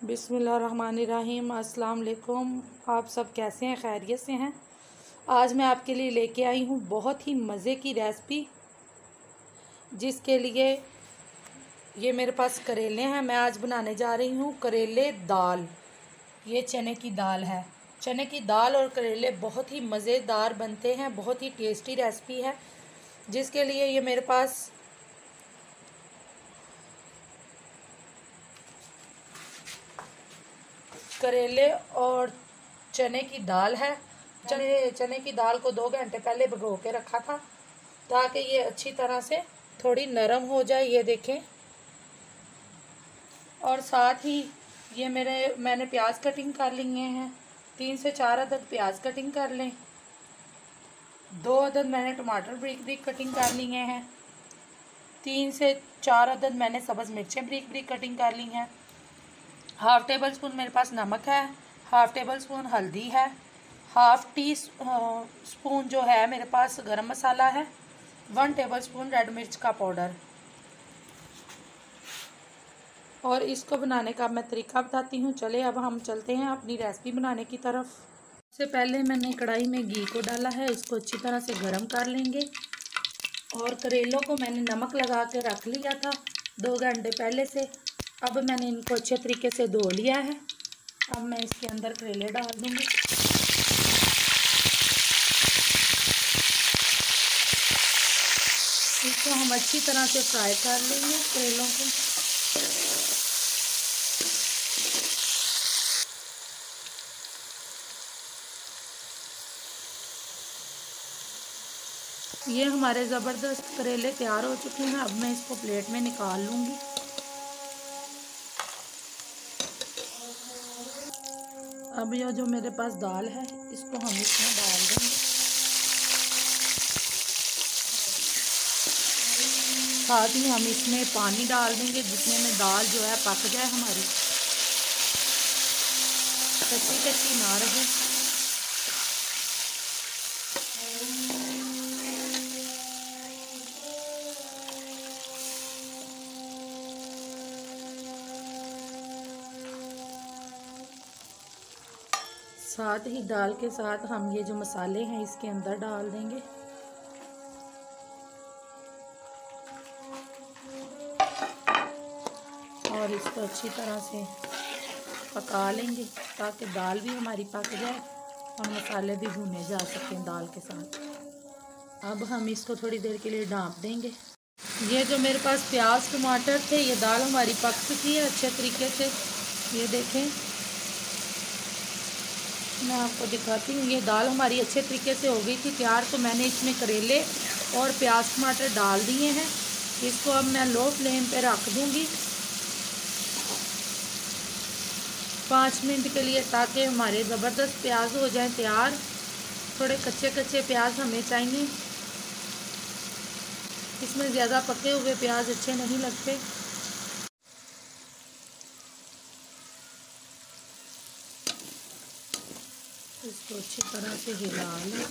बिस्मिल्लाहिर्रहमानिर्रहीम। अस्सलाम वालेकुम। आप सब कैसे हैं? खैरियत से हैं? आज मैं आपके लिए लेके आई हूँ बहुत ही मज़े की रेसिपी, जिसके लिए ये मेरे पास करेले हैं। मैं आज बनाने जा रही हूँ करेले दाल। ये चने की दाल है। चने की दाल और करेले बहुत ही मज़ेदार बनते हैं, बहुत ही टेस्टी रेसिपी है। जिसके लिए ये मेरे पास करेले और चने की दाल है। चने की दाल को 2 घंटे पहले भिगो के रखा था, ताकि ये अच्छी तरह से थोड़ी नरम हो जाए। ये देखें। और साथ ही ये मैंने प्याज कटिंग कर लिए हैं। 3 से 4 अदद प्याज कटिंग कर लें। 2 अदद मैंने टमाटर ब्रिक ब्रिक कटिंग कर लिए हैं। 3 से 4 अदद मैंने सब्ज़ मिर्चें ब्रिक ब्रिक कटिंग कर ली हैं। हाफ़ टेबल स्पून मेरे पास नमक है। हाफ़ टेबल स्पून हल्दी है। हाफ़ टी स्पून जो है मेरे पास गरम मसाला है। 1 टेबल स्पून रेड मिर्च का पाउडर। और इसको बनाने का मैं तरीका बताती हूँ। चले अब हम चलते हैं अपनी रेसिपी बनाने की तरफ। सबसे पहले मैंने कढ़ाई में घी को डाला है। इसको अच्छी तरह से गर्म कर लेंगे। और करेलों को मैंने नमक लगा के रख लिया था 2 घंटे पहले से। अब मैंने इनको अच्छे तरीके से धो लिया है। अब मैं इसके अंदर करेले डाल दूँगी। इसको हम अच्छी तरह से फ्राई कर लेंगे करेलों को। ये हमारे ज़बरदस्त करेले तैयार हो चुके हैं। अब मैं इसको प्लेट में निकाल लूँगी। अब यह जो मेरे पास दाल है, इसको हम इसमें डाल देंगे। साथ ही हम इसमें पानी डाल देंगे, जिसमें में दाल जो है पक जाए, हमारी कच्ची कच्ची ना रहे। साथ ही दाल के साथ हम ये जो मसाले हैं इसके अंदर डाल देंगे। और इसको अच्छी तरह से पका लेंगे, ताकि दाल भी हमारी पक जाए और मसाले भी भुने जा सकें दाल के साथ। अब हम इसको थोड़ी देर के लिए ढाँप देंगे। ये जो मेरे पास प्याज टमाटर थे, ये दाल हमारी पक चुकी है अच्छे तरीके से। ये देखें, मैं आपको दिखाती हूँ। ये दाल हमारी अच्छे तरीके से हो गई थी तैयार। तो मैंने इसमें करेले और प्याज टमाटर डाल दिए हैं। इसको अब मैं लो फ्लेम पे रख दूँगी 5 मिनट के लिए, ताकि हमारे ज़बरदस्त प्याज हो जाएं तैयार। थोड़े कच्चे कच्चे प्याज हमें चाहिए। इसमें ज़्यादा पके हुए प्याज अच्छे नहीं लगते। इसको अच्छी तरह से हिला लें।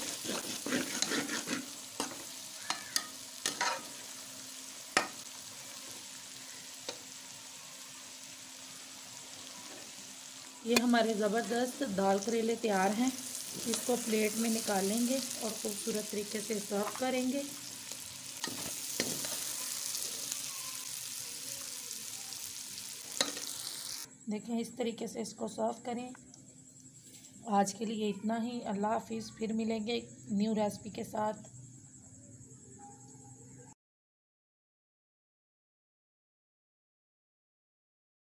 ये हमारे ज़बरदस्त दाल करेले तैयार हैं। इसको प्लेट में निकालेंगे और खूबसूरत तरीके से सर्व करेंगे। देखें, इस तरीके से इसको सर्व करें। आज के लिए इतना ही। अल्लाह हाफिज़। फिर मिलेंगे न्यू रेसिपी के साथ।